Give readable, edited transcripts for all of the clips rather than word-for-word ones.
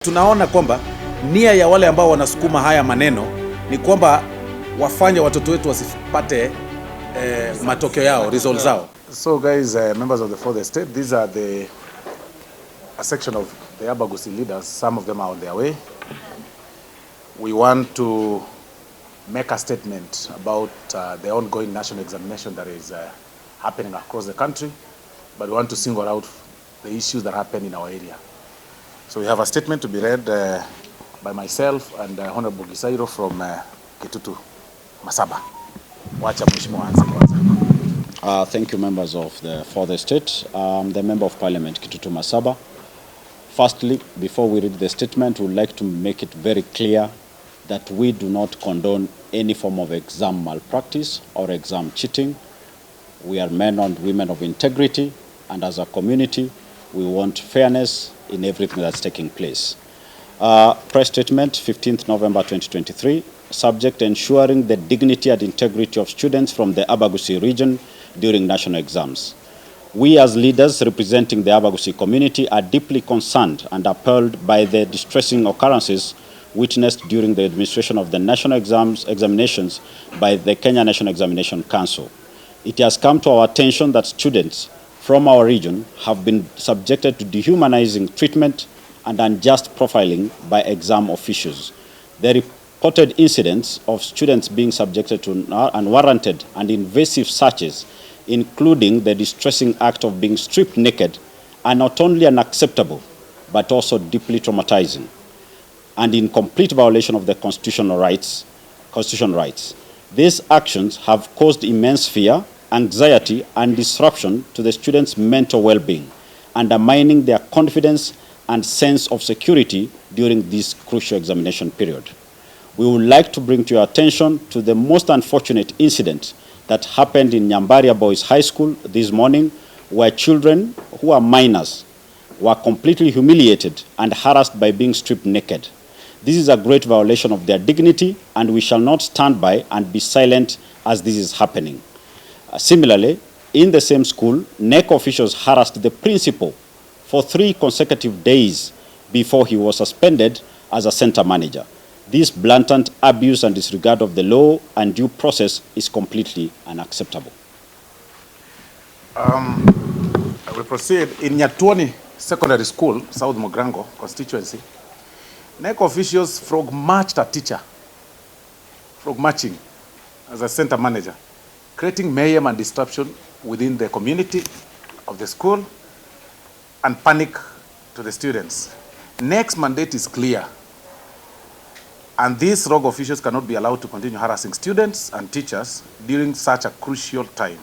Tunaona kwamba nia ya wale ambao wanasukuma haya maneno ni kwamba wafanye watoto wetu wasipate matokeo yao, results zao. So guys, members of the fourth estate, these are a section of the Abagusi leaders. Some of them are on their way. We want to make a statement about the ongoing national examination that is happening across the country, but we want to single out the issues that happen in our area. So we have a statement to be read by myself and Honorable Gisairo from Kitutu Masaba. Wacha mheshimiwa anze kwanza. Thank you, members of the fourth estate. The Member of Parliament Kitutu Masaba. Firstly, before we read the statement, we would like to make it very clear that we do not condone any form of exam malpractice or exam cheating. We are men and women of integrity, and as a community, we want fairness in everything that's taking place. Press statement, 15th November 2023, subject ensuring the dignity and integrity of students from the Abagusi region during national exams. We as leaders representing the Abagusi community are deeply concerned and appalled by the distressing occurrences witnessed during the administration of the national examinations by the Kenya National Examination Council. It has come to our attention that students from our region have been subjected to dehumanizing treatment and unjust profiling by exam officials. The reported incidents of students being subjected to unwarranted and invasive searches, including the distressing act of being stripped naked, are not only unacceptable, but also deeply traumatizing and in complete violation of the constitutional rights. These actions have caused immense fear, anxiety, and disruption to the students' mental well-being, undermining their confidence and sense of security during this crucial examination period. We would like to bring to your attention to the most unfortunate incident that happened in Nyambaria Boys High School this morning, where children who are minors were completely humiliated and harassed by being stripped naked. This is a great violation of their dignity, and we shall not stand by and be silent as this is happening. Similarly, in the same school, NEC officials harassed the principal for 3 consecutive days before he was suspended as a center manager. This blatant abuse and disregard of the law and due process is completely unacceptable. I will proceed. In Nyatwani Secondary School, South Mogrango constituency, NEC officials frog-marched a teacher, frog-marching as a center manager, creating mayhem and disruption within the community of the school and panic to the students. NEC's mandate is clear, and these rogue officials cannot be allowed to continue harassing students and teachers during such a crucial time,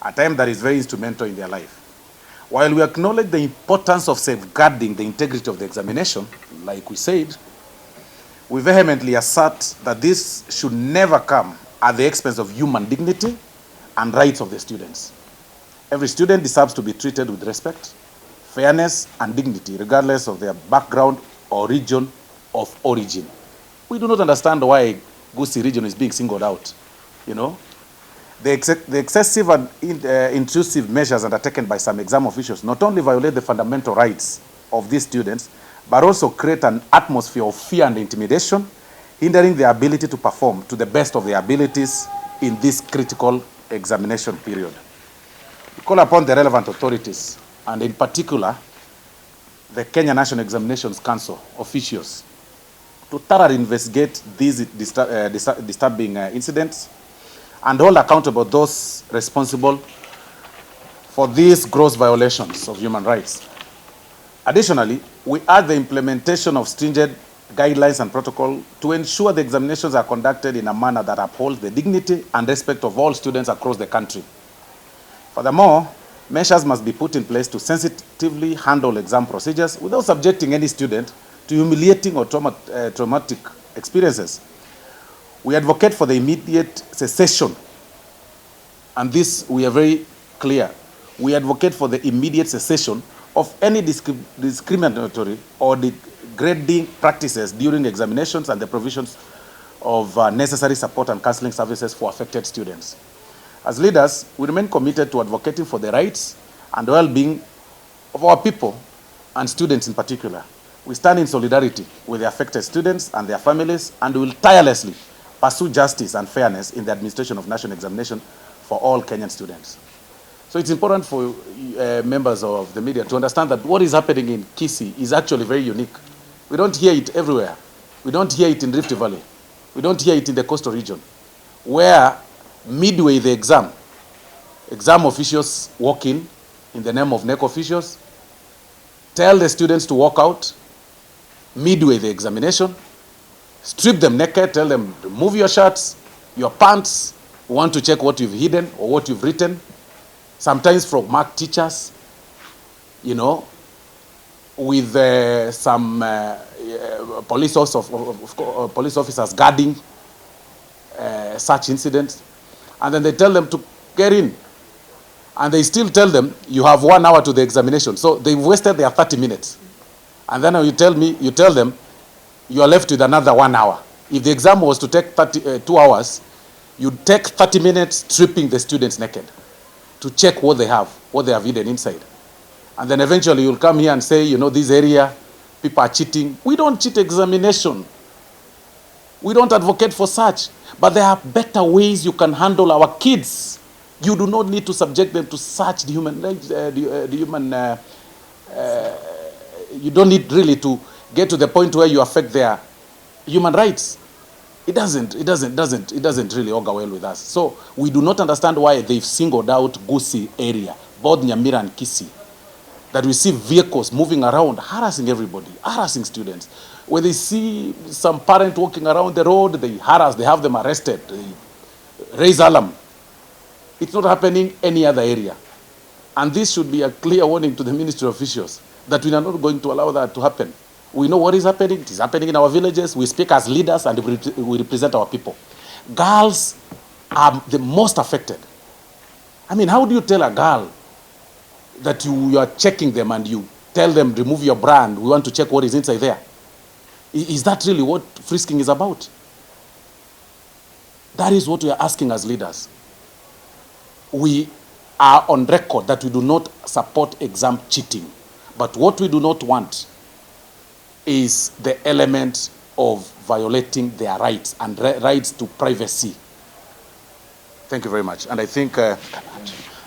a time that is very instrumental in their life. While we acknowledge the importance of safeguarding the integrity of the examination, like we said, we vehemently assert that this should never come at the expense of human dignity and rights of the students. Every student deserves to be treated with respect, fairness, and dignity, regardless of their background or region of origin. We do not understand why Gusii region is being singled out. You know, the excessive and intrusive measures undertaken by some exam officials not only violate the fundamental rights of these students, but also create an atmosphere of fear and intimidation, hindering their ability to perform to the best of their abilities in this critical examination period. We call upon the relevant authorities, and in particular, the Kenya National Examinations Council officials, to thoroughly investigate these disturbing incidents and hold accountable those responsible for these gross violations of human rights. Additionally, we urge the implementation of stringent guidelines and protocol to ensure the examinations are conducted in a manner that upholds the dignity and respect of all students across the country. Furthermore, measures must be put in place to sensitively handle exam procedures without subjecting any student to humiliating or traumatic experiences. We advocate for the immediate cessation, and this we are very clear. We advocate for the immediate cessation of any discriminatory or degrading practices during examinations and the provisions of necessary support and counseling services for affected students. As leaders, we remain committed to advocating for the rights and well-being of our people and students in particular. We stand in solidarity with the affected students and their families, and we will tirelessly pursue justice and fairness in the administration of national examination for all Kenyan students. So it's important for members of the media to understand that what is happening in KCSE is actually very unique. We don't hear it everywhere. We don't hear it in Rift Valley. We don't hear it in the coastal region, where midway the exam officials walk in the name of NEC officials, tell the students to walk out midway the examination, strip them naked, tell them, remove your shirts, your pants, we want to check what you've hidden or what you've written. Sometimes from marked teachers, you know, with some police officers guarding such incidents. And then they tell them to get in. And they still tell them, you have 1 hour to the examination. So they've wasted their 30 minutes. And then you tell them, you are left with another 1 hour. If the exam was to take 2 hours, you take 30 minutes stripping the students naked to check what they have hidden inside. And then eventually you'll come here and say, you know, this area, people are cheating. We don't cheat examination. We don't advocate for such. But there are better ways you can handle our kids. You do not need to subject them to such you don't need really to get to the point where you affect their human rights. It doesn't really augur well with us. So we do not understand why they've singled out Gusii area, both Nyamira and KCSE, that we see vehicles moving around, harassing everybody, harassing students. When they see some parent walking around the road, they harass, they have them arrested, they raise alarm. It's not happening any other area. And this should be a clear warning to the ministry officials that we are not going to allow that to happen. We know what is happening. It is happening in our villages. We speak as leaders and we represent our people. Girls are the most affected. I mean, how do you tell a girl that you are checking them and you tell them, remove your brand, we want to check what is inside there? Is that really what frisking is about? That is what we are asking as leaders. We are on record that we do not support exam cheating. But what we do not want is the element of violating their rights and rights to privacy. Thank you very much. And I think... to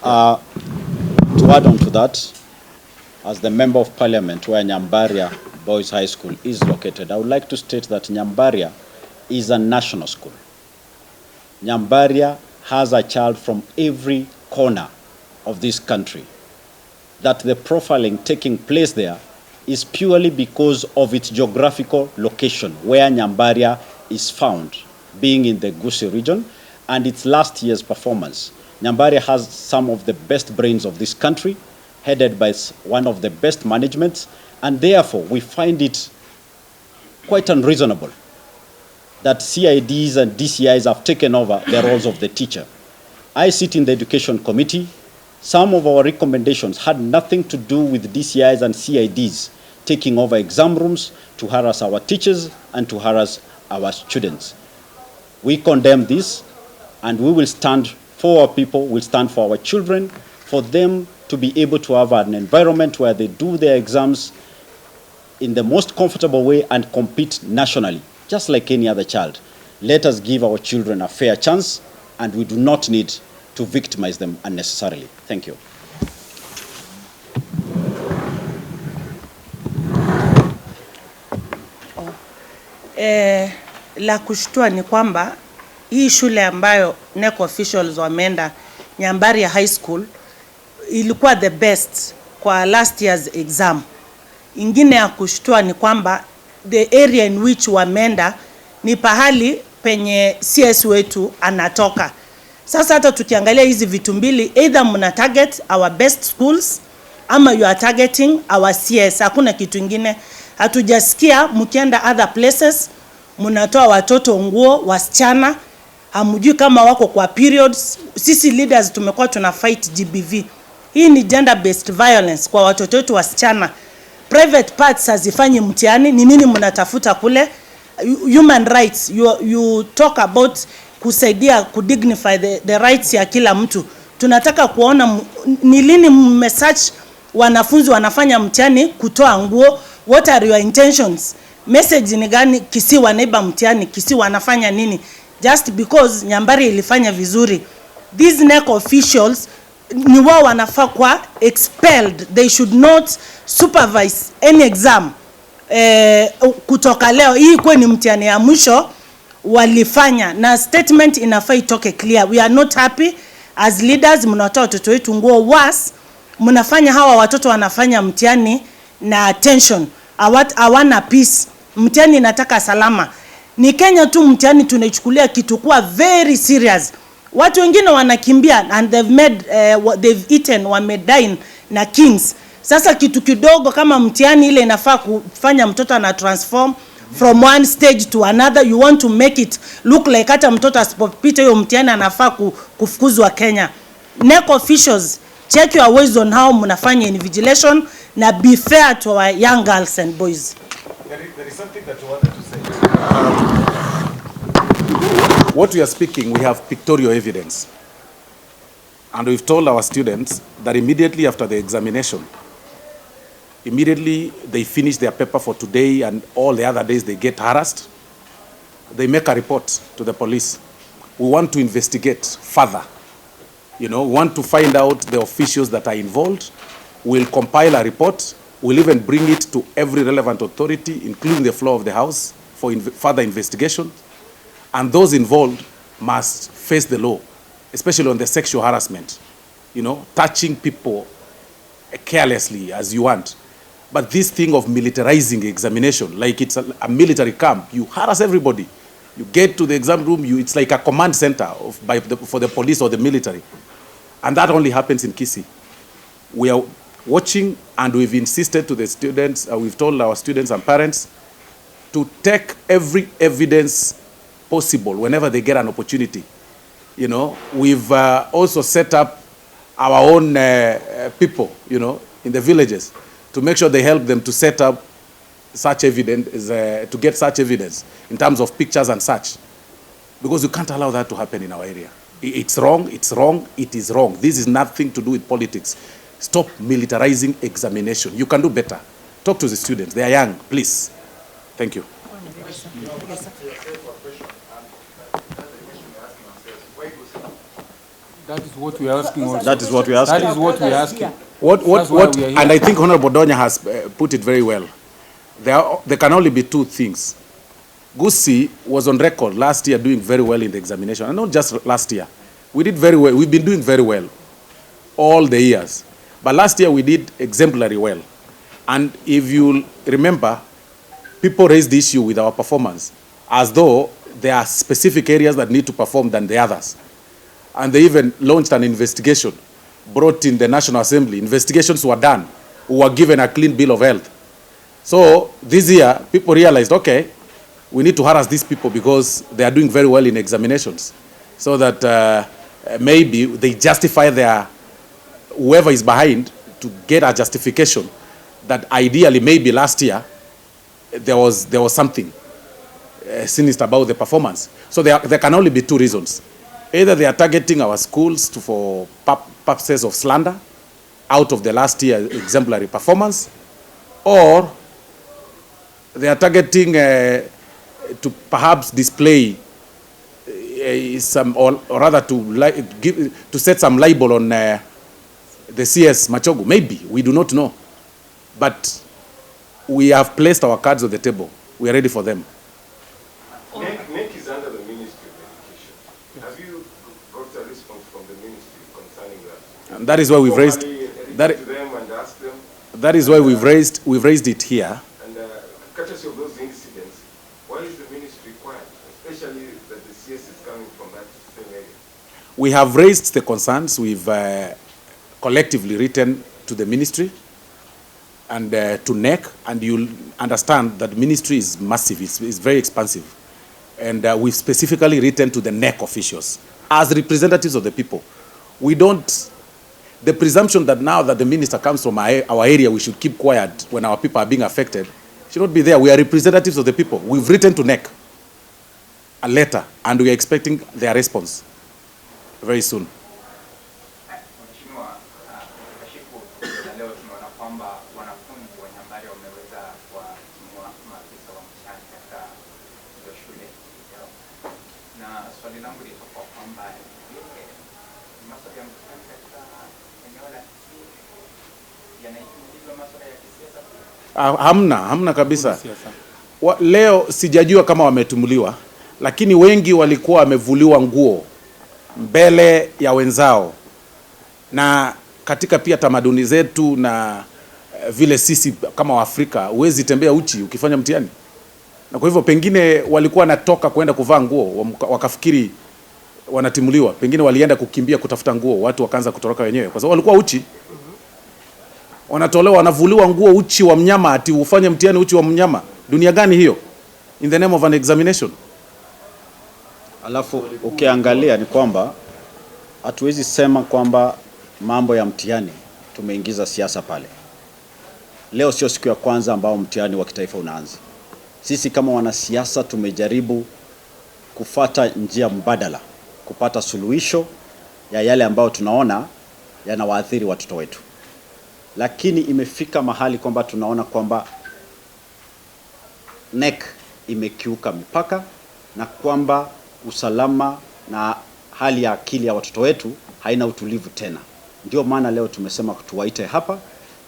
add on to that, as the Member of Parliament where Nyambaria Boys High School is located, I would like to state that Nyambaria is a national school. Nyambaria has a child from every corner of this country. That the profiling taking place there is purely because of its geographical location, where Nyambaria is found, being in the Gusii region, and its last year's performance. Nyambaria has some of the best brains of this country, headed by one of the best managements, and therefore we find it quite unreasonable that CIDs and DCIs have taken over the roles of the teacher. I sit in the Education Committee. Some of our recommendations had nothing to do with DCIs and CIDs taking over exam rooms to harass our teachers and to harass our students. We condemn this, and we will stand for our people, we'll stand for our children, for them to be able to have an environment where they do their exams in the most comfortable way and compete nationally, just like any other child. Let us give our children a fair chance, and we do not need to victimize them unnecessarily. Thank you. La kushtua ni kwamba hii shule ambayo NEC officials wameenda, Nyambaria High School, ilikuwa the best kwa last year's exam. Ingine ya kushtua ni kwamba the area in which wameenda ni pahali penye CS wetu anatoka. Sasa hata tukiangalia hizi vitu mbili, either muna target our best schools ama you are targeting our CS. Hakuna kitu ingine. Hatujasikia mkienda other places mnatoa watoto nguo, wasichana, hamjui kama wako kwa periods. Sisi leaders tumekuwa tuna fight GBV. Hii ni gender based violence kwa watoto wetu wasichana. Private parts hazifanyi mtihani, ni nini mnatafuta kule? Human rights, you talk about kusaidia kudignify the rights ya kila mtu. Tunataka kuona ni lini message wanafunzi wanafanya mtihani kutoa nguo, what are your intentions, message ni gani, Kisii wanaiba mtihani, Kisii wanafanya nini, just because Nyambaria ilifanya vizuri. These NEC officials ni wao wanafaa kwa expelled, they should not supervise any exam. Kutoka leo hii kwa ni mtihani ya mwisho walifanya, na statement inafaa itoke clear. We are not happy as leaders, mnatoa watoto wetu nguo worse, mnafanya hawa watoto wanafanya mtihani na attention, hawana peace. Mtihani inataka salama. Ni Kenya tu mtihani tunaichukulia kitu kwa very serious. Watu wengine wanakimbia and they've eaten, wamedine na kings. Sasa kitu kidogo kama mtihani ile inafaa kufanya mtoto ana transform from one stage to another. You want to make it look like hata mtoto asipopita hiyo mtihani anafaa kufukuzwa Kenya. NEC officials, check your ways on how mnafanya invigilation na be fair to our young girls and boys. There is something that you wanted to say. What we are speaking, we have pictorial evidence. And we've told our students that immediately after the examination, immediately they finish their paper for today and all the other days they get harassed, they make a report to the police. We want to investigate further. We want to find out the officials that are involved. We'll compile a report. We'll even bring it to every relevant authority, including the floor of the House, for further investigation. And those involved must face the law, especially on the sexual harassment. Touching people carelessly as you want. But this thing of militarizing examination, like it's a military camp, you harass everybody. You get to the exam room, it's like a command center for the police or the military. And that only happens in Kisii. We are watching, and we've insisted to the students, we've told our students and parents to take every evidence possible whenever they get an opportunity. We've also set up our own people, in the villages to make sure they help them to set up such evidence, to get such evidence in terms of pictures and such. Because you can't allow that to happen in our area. It's wrong, it is wrong. This is nothing to do with politics. Stop militarizing examination. You can do better. Talk to the students. They are young, please. Thank you. That is what we are asking also. That is what we are asking. That is what we are asking. What, and I think Honorable Donya has put it very well. There can only be two things. Gusii was on record last year doing very well in the examination, and not just last year. We did very well. We've been doing very well all the years. But last year we did exemplary well. And if you remember, people raised the issue with our performance as though there are specific areas that need to perform than the others. And they even launched an investigation, brought in the National Assembly. Investigations were done. We were given a clean bill of health. So this year, people realized, okay, we need to harass these people because they are doing very well in examinations. So that maybe they justify whoever is behind to get a justification that ideally maybe last year there was something sinister about the performance. So there can only be two reasons. Either they are targeting our schools for purposes of slander out of the last year exemplary performance, or they are targeting to perhaps display some, or rather to set some label on the CS Machogu. Maybe, we do not know. But we have placed our cards on the table. We are ready for them. NEC is under the Ministry of Education. Have you got a response from the ministry concerning that? And that is why we've raised that. To them and ask them. That is why we've raised it here. And courtesy of those incidents, why is the ministry quiet, especially that the CS is coming from that same area? We have raised the concerns. We've collectively written to the ministry and to NEC, and you'll understand that ministry is massive. It's very expansive. And we've specifically written to the NEC officials as representatives of the people. We don't, the presumption that now that the minister comes from our area, we should keep quiet when our people are being affected, should not be there. We are representatives of the people. We've written to NEC a letter, and we are expecting their response very soon. Leo tunaona kwamba wanafunzi wa Nyambaria wameweza Hamna kabisa. Leo sijajua kama wametumuliwa, lakini wengi walikuwa wamevuliwa nguo mbele ya wenzao, na katika pia tamaduni zetu na vile sisi kama Waafrika huwezi tembea uchi ukifanya mtihani, na kwa hivyo pengine walikuwa natoka kwenda kuvaa nguo wakafikiri wanatimuliwa, pengine walienda kukimbia kutafuta nguo, watu wakaanza kutoroka wenyewe kwa sababu walikuwa uchi. Wanatolewa, wanavuliwa nguo uchi wa mnyama, ati ufanye mtihani uchi wa mnyama. Dunia gani hiyo? In the name of an examination. Alafu ukiangalia ni kwamba hatuwezi sema kwamba mambo ya mtihani tumeingiza siasa pale. Leo sio siku ya kwanza ambao mtihani wa kitaifa unaanza. Sisi kama wanasiasa tumejaribu kufata njia mbadala, kupata suluhisho ya yale ambao tunaona yanawaathiri watoto wetu. Lakini imefika mahali kwamba tunaona kwamba NEC imekiuka mipaka na kwamba usalama na hali ya akili ya watoto wetu haina utulivu tena. Ndio maana leo tumesema tuwaite hapa,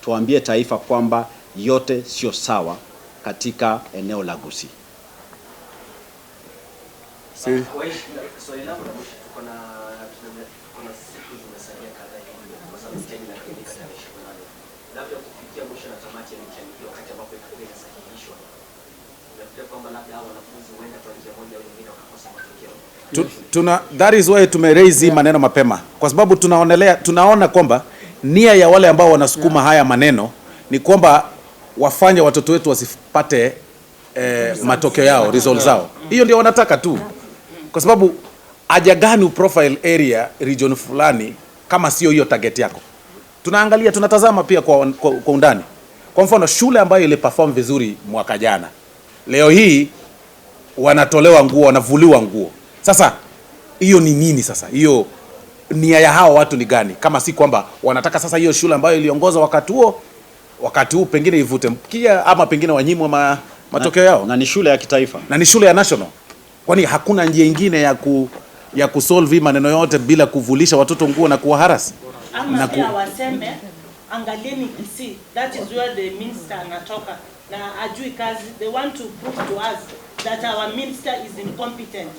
tuambie taifa kwamba yote sio sawa katika eneo la Gusii. That is why tumeraise maneno mapema, kwa sababu tunaona kwamba nia ya wale ambao wanasukuma haya maneno ni kwamba wafanye watoto wetu wasipate matokeo yao, results zao. Hiyo ndio wanataka tu, kwa sababu haja gani profile area region fulani kama sio hiyo target yako? Tunaangalia, tunatazama pia kwa undani. Kwa mfano shule ambayo ile perform vizuri mwaka jana, leo hii wanatolewa nguo, wanavuliwa nguo. Sasa hiyo ni nini sasa? Hiyo nia ya hao watu ni gani? Kama si kwamba wanataka sasa hiyo shule ambayo iliongoza wakati huu pengine ivute mkia, ama pengine wanyimwe matokeo yao. Na ni shule ya kitaifa. Na ni shule ya national. Kwani hakuna njia nyingine ya kusolve maneno yote bila kuvulisha watoto nguo na kuwaharasi? Ama pia waseme angalieni Kisii, that is where the minister anatoka na ajui kazi. They want to prove to us that our minister is incompetent.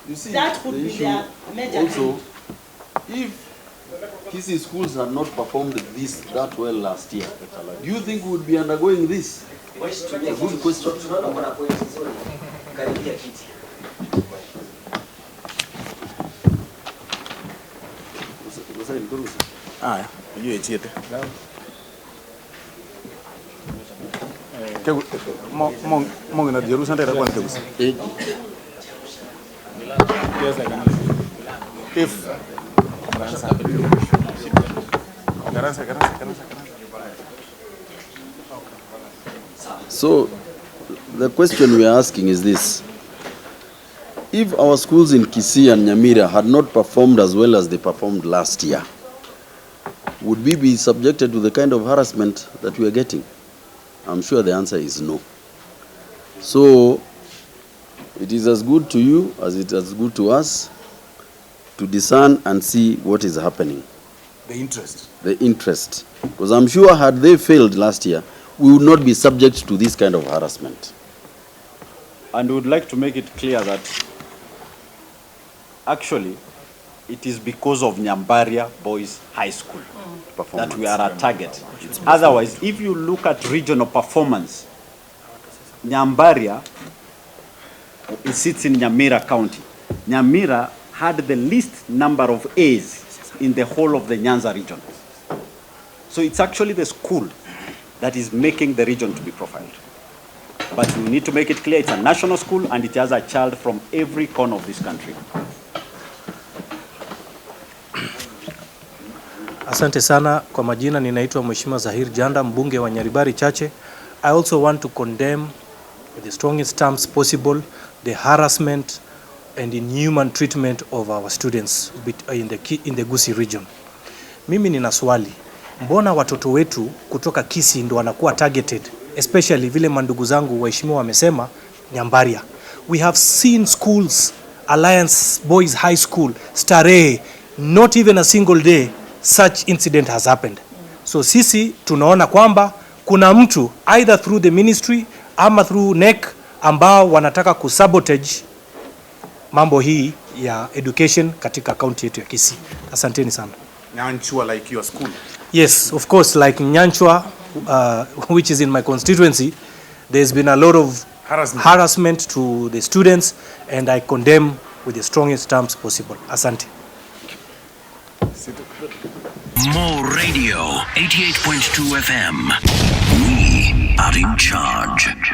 You see, that could be their major also, if Kisii schools had not performed that well last year, do you think we would be undergoing this? It's a good question. Aya, hiyo etiete. Mongo na Jerusalem ndio kwa ntegusi. If So the question we are asking is this: if our schools in Kisii and Nyamira had not performed as well as they performed last year, would we be subjected to the kind of harassment that we are getting? I'm sure the answer is no. So it is as good to you as it is good to us to discern and see what is happening. The interest. The interest. Because I'm sure had they failed last year, we would not be subject to this kind of harassment. And we would like to make it clear that actually it is because of Nyambaria Boys High School that we are a target. Otherwise, if you look at regional performance, Nyambaria, it sits in Nyamira County. Nyamira had the least number of A's in the whole of the Nyanza region. So it's actually the school that is making the region to be profiled. But we need to make it clear it's a national school and it has a child from every corner of this country. Asante sana. Kwa majina ninaitwa Mheshimiwa Zahir Janda, mbunge wa Nyaribari Chache. I also want to condemn with the strongest terms possible the harassment and inhuman treatment of our students in the Gusii region. Mimi nina swali. Mbona watoto wetu kutoka Kisii ndo wanakuwa targeted, especially vile mandugu zangu waheshimiwa wamesema Nyambaria? We have seen schools, Alliance Boys High School, Starehe, not even a single day such incident has happened. So sisi tunaona kwamba kuna mtu either through the ministry ama through NEC ambao wanataka kusabotage mambo hii ya education katika county yetu ya Kisii. Asanteni sana. Nyanchua like your school. Yes, of course, like Nyanchwa, which is in my constituency, there's been a lot of harassment to the students, and I condemn with the strongest terms possible. Asante. More Radio, 88.2 FM. We are in charge.